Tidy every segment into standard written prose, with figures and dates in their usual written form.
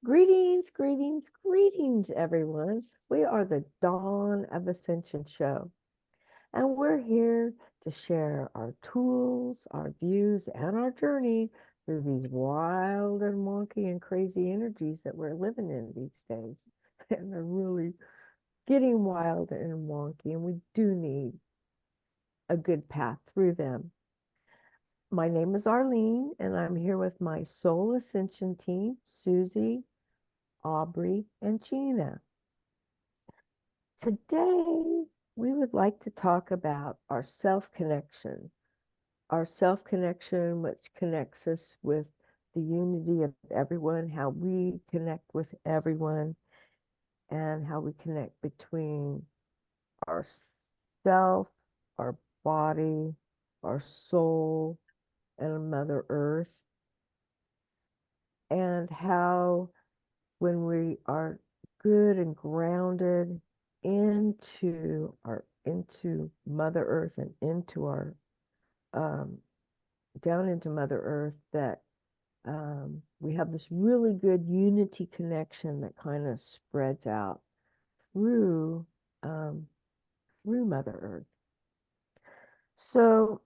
Greetings, greetings, greetings, everyone. We are the Dawn of Ascension show, and we're here to share our tools, our views, and our journey through these wild and wonky and crazy energies that we're living in these days. And they're really getting wild and wonky, and we do need a good path through them. My name is Arlene, and I'm here with my Soul Ascension team, Susie, Aubrey, and Gina. Today, we would like to talk about our self connection, which connects us with the unity of everyone, how we connect with everyone, and how we connect between ourself, our body, our soul, and Mother Earth, and how when we are good and grounded into Mother Earth and into our um, down into Mother Earth, that we have this really good unity connection that kind of spreads out through um, through Mother Earth. So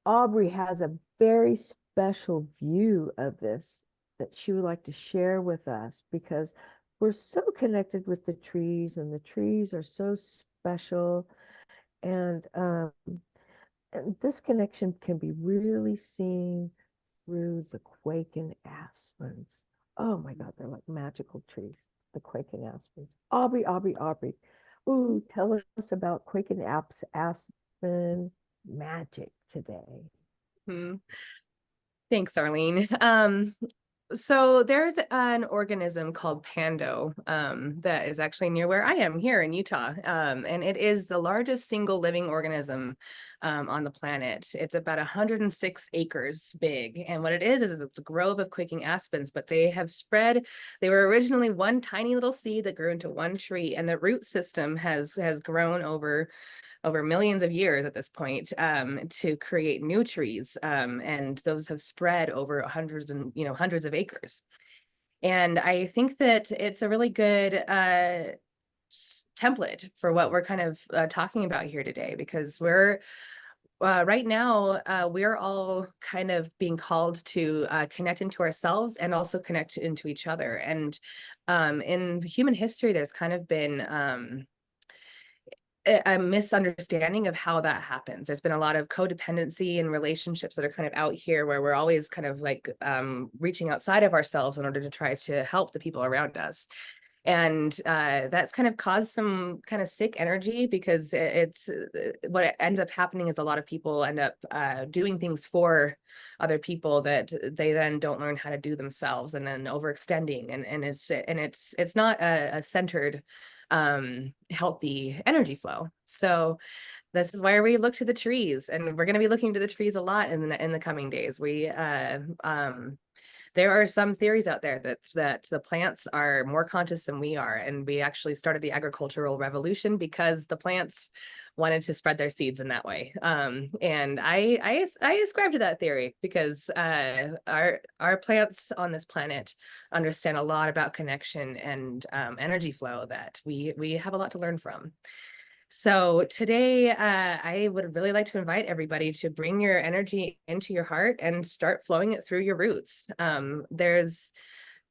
Aubrey has a very special view of this that she would like to share with us because we're so connected with the trees, and the trees are so special. And this connection can be really seen through the quaking aspens. Oh my God, they're like magical trees, the quaking aspens. Aubrey, Aubrey, Aubrey. Ooh, tell us about quaking aspen magic today. Hmm. Thanks, Arlene. So there's an organism called Pando that is actually near where I am here in Utah. And it is the largest single living organism on the planet. It's about 106 acres big. And what it is it's a grove of quaking aspens, but they have spread. They were originally one tiny little seed that grew into one tree, and the root system has grown over millions of years at this point to create new trees. And those have spread over hundreds of acres. And I think that it's a really good template for what we're kind of talking about here today, because we're right now, we're all kind of being called to connect into ourselves and also connect into each other. And in human history, there's kind of been a misunderstanding of how that happens. There's been a lot of codependency in relationships that are kind of out here, where we're always kind of like reaching outside of ourselves in order to try to help the people around us. And that's kind of caused some kind of sick energy, because it's what it ends up happening is a lot of people end up doing things for other people that they then don't learn how to do themselves, and then overextending, and it's not a centered healthy energy flow. So this is why we look to the trees, and we're going to be looking to the trees a lot in the coming days. There are some theories out there that the plants are more conscious than we are, and we actually started the agricultural revolution because the plants wanted to spread their seeds in that way. And I ascribe to that theory, because our plants on this planet understand a lot about connection and energy flow that we have a lot to learn from. So today, I would really like to invite everybody to bring your energy into your heart and start flowing it through your roots.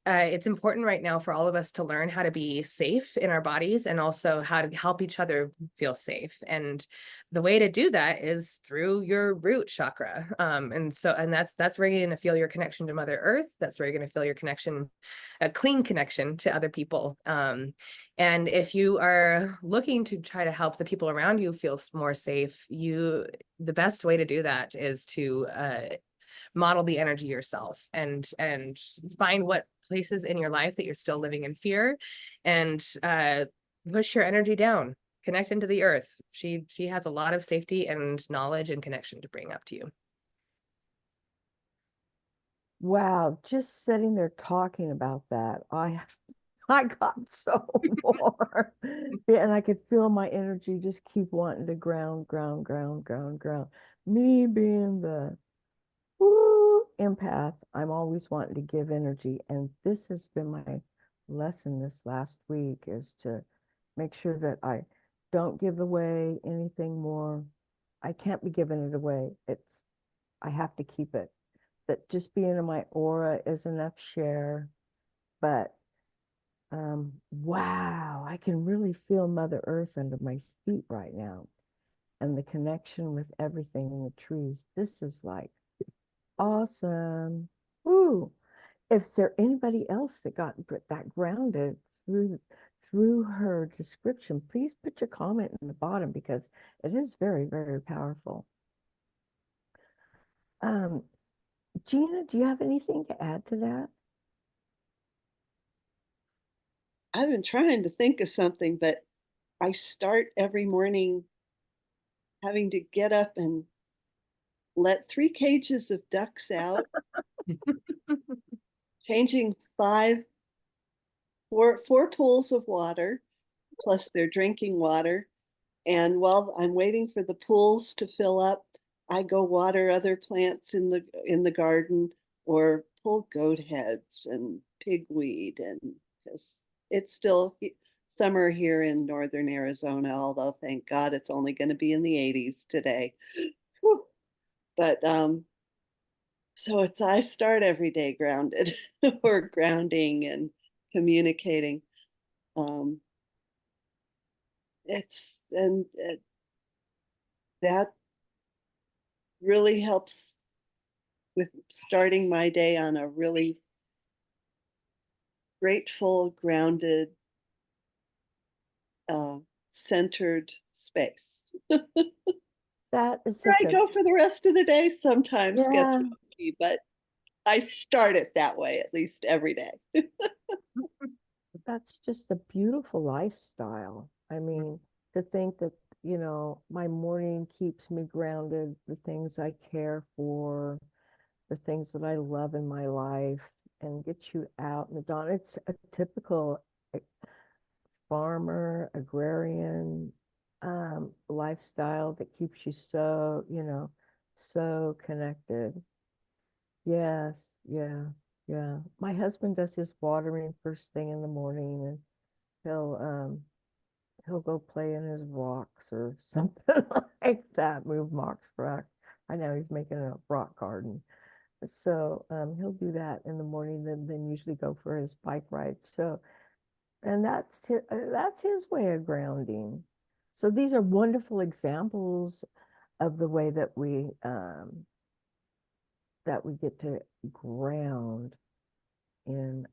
It's important right now for all of us to learn how to be safe in our bodies, and also how to help each other feel safe. And the way to do that is through your root chakra. And that's where you're going to feel your connection to Mother Earth. That's where you're going to feel your connection, a clean connection to other people. And if you are looking to try to help the people around you feel more safe, the best way to do that is to model the energy yourself, and find what places in your life that you're still living in fear, and push your energy down, connect into the earth. She has a lot of safety and knowledge and connection to bring up to you. Wow, just sitting there talking about that, I got so more. Yeah, and I could feel my energy just keep wanting to ground, ground, ground, ground, ground. Me being the Woo, empath. I'm always wanting to give energy. And this has been my lesson this last week is to make sure that I don't give away anything more. I can't be giving it away. I have to keep it. That just being in my aura is enough share. But wow, I can really feel Mother Earth under my feet right now and the connection with everything in the trees. This is like awesome. Ooh, if there anybody else that got that grounded through her description, please put your comment in the bottom because it is very, very powerful. Um, Gina, do you have anything to add to that? I've been trying to think of something, but I start every morning having to get up and let 3 cages of ducks out, changing four pools of water, plus their drinking water. And while I'm waiting for the pools to fill up, I go water other plants in the garden or pull goat heads and pigweed, and because it's still summer here in northern Arizona, although thank God it's only going to be in the 80s today. Whew. But so I start every day grounded or grounding and communicating. Um, it's and that really helps with starting my day on a really grateful, grounded, uh, centered space. That is Where such I a go for the rest of the day sometimes gets yeah. wonky, but I start it that way at least every day. That's just a beautiful lifestyle. I mean, to think that, my morning keeps me grounded, the things I care for, the things that I love in my life, and get you out in the dawn. It's a typical farmer, agrarian lifestyle that keeps you so, so connected. Yes, yeah, yeah. My husband does his watering first thing in the morning, and he'll um he'll go play in his rocks or something like that, move rocks rock. I know he's making a rock garden. So he'll do that in the morning, then usually go for his bike ride. So and that's his way of grounding. So these are wonderful examples of the way that we get to ground in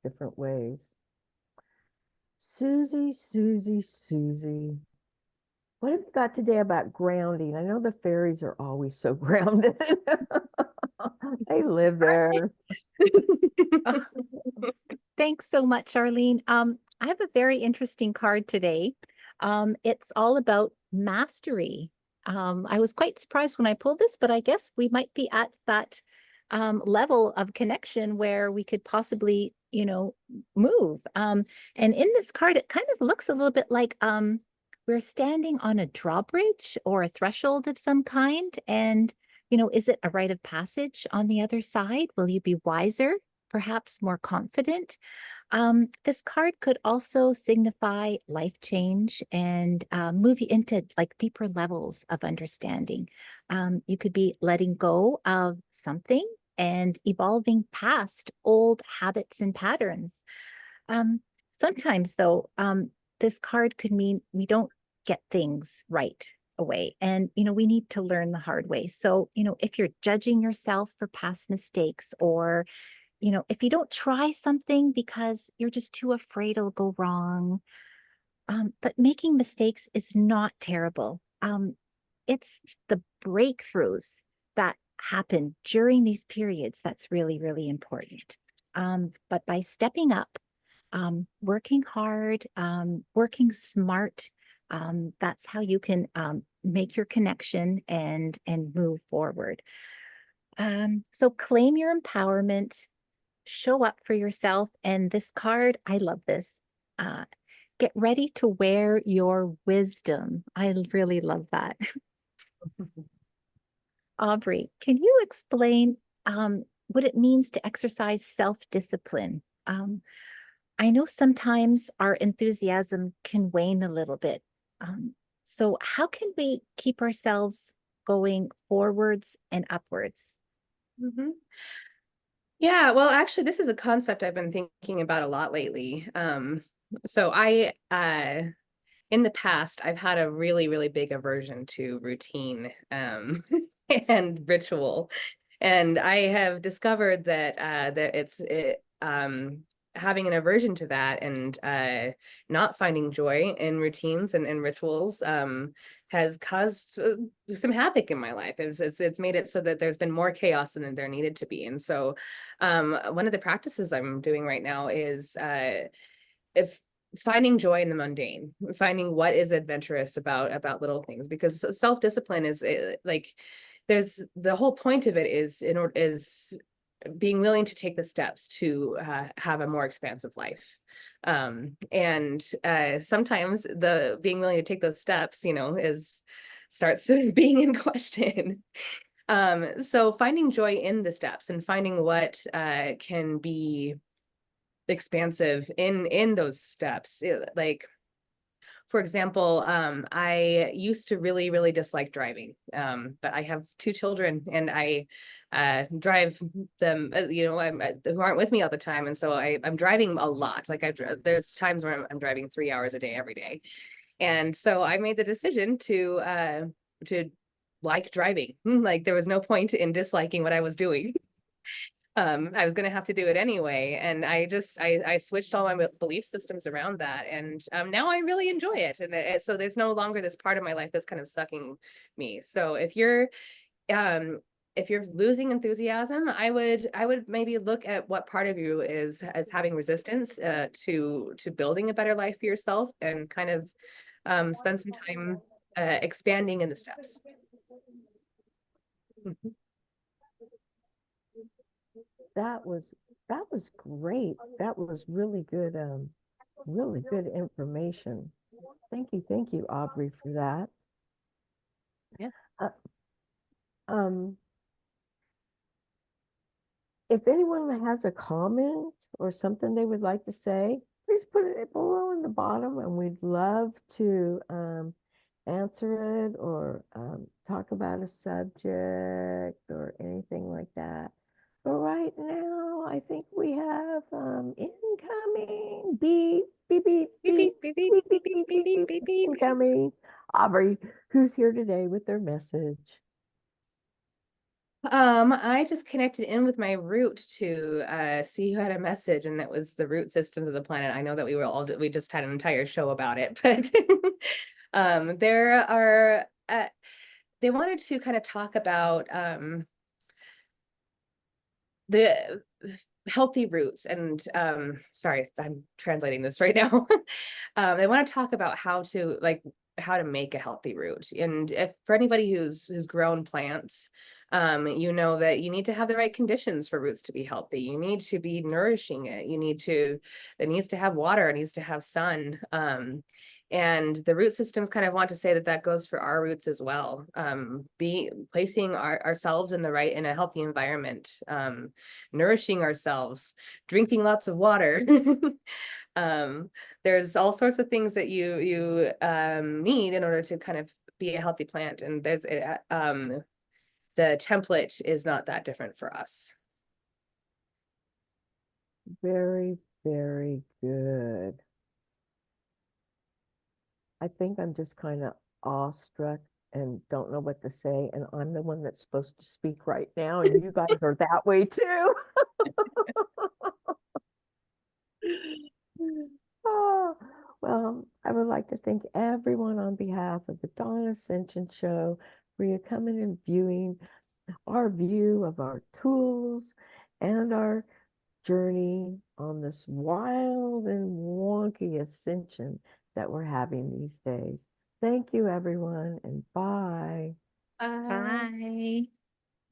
different ways. Susie, Susie, Susie. What have you got today about grounding? I know the fairies are always so grounded. They live there. Thanks so much, Arlene. I have a very interesting card today. It's all about mastery. I was quite surprised when I pulled this, but I guess we might be at that level of connection where we could possibly, move. And in this card, it kind of looks a little bit like we're standing on a drawbridge or a threshold of some kind. And, is it a rite of passage on the other side? Will you be wiser? Perhaps more confident. This card could also signify life change and move you into like deeper levels of understanding. You could be letting go of something and evolving past old habits and patterns. Um, Sometimes, though, this card could mean we don't get things right away. And, we need to learn the hard way. So, if you're judging yourself for past mistakes or if you don't try something because you're just too afraid it'll go wrong. But making mistakes is not terrible. It's the breakthroughs that happen during these periods that's really, really important. But by stepping up, working hard, working smart, that's how you can make your connection and move forward. So claim your empowerment, show up for yourself. And this card, I love this. Uh, get ready to wear your wisdom. I really love that. Aubrey, can you explain what it means to exercise self-discipline? I know sometimes our enthusiasm can wane a little bit. So how can we keep ourselves going forwards and upwards? Mhm. Yeah, well, actually, this is a concept I've been thinking about a lot lately. So in the past, I've had a really, really big aversion to routine, and ritual. And I have discovered that having an aversion to that and not finding joy in routines and rituals has caused some havoc in my life. It's made it so that there's been more chaos than there needed to be. And so one of the practices I'm doing right now is if finding joy in the mundane, finding what is adventurous about little things, because self-discipline is like there's the whole point of it is being willing to take the steps to have a more expansive life. And sometimes the being willing to take those steps, is starts being in question. So finding joy in the steps and finding what can be expansive in those steps, like for example, I used to really, really dislike driving, but I have two children and I drive them, who aren't with me all the time. And so I'm driving a lot. Like there's times where I'm driving 3 hours a day, every day. And so I made the decision to like driving. Like there was no point in disliking what I was doing. I was going to have to do it anyway. And I switched all my belief systems around that. And now I really enjoy it. And so there's no longer this part of my life that's kind of sucking me. So if you're losing enthusiasm, I would maybe look at what part of you is as having resistance to building a better life for yourself, and kind of spend some time expanding in the steps. Mhm. That was that was great. That was really good information. Thank you, Aubrey, for that. Yeah. Uh, um, if anyone has a comment or something they would like to say, please put it below in the bottom, and we'd love to answer it or talk about a subject or anything like that. But right now, I think we have incoming beep, beep, beep, Beep, beep, beep, beep, beep, beep, beep, beep, beep, beep, beep, beep, beep, beep, beep, beep, beep. incoming. Aubrey, who's here today with their message? I just connected in with my root to see who had a message, and that was the root systems of the planet. I know that we just had an entire show about it, but there are they wanted to kind of talk about the healthy roots, and sorry, I'm translating this right now. They want to talk about how to make a healthy root. And if for anybody who's grown plants, you know that you need to have the right conditions for roots to be healthy. You need to be nourishing it. It needs to have water, it needs to have sun. And the root systems kind of want to say that that goes for our roots as well. Be placing ourselves in a healthy environment, nourishing ourselves, drinking lots of water. There's all sorts of things that you need in order to kind of be a healthy plant, and the template is not that different for us. Very, very good. I think I'm just kind of awestruck and don't know what to say. And I'm the one that's supposed to speak right now, and you guys are that way too. Oh, well, I would like to thank everyone on behalf of the Dawn Ascension Show for you coming and viewing our view of our tools and our journey on this wild and wonky ascension that we're having these days. Thank you, everyone, and bye. Uh, Bye.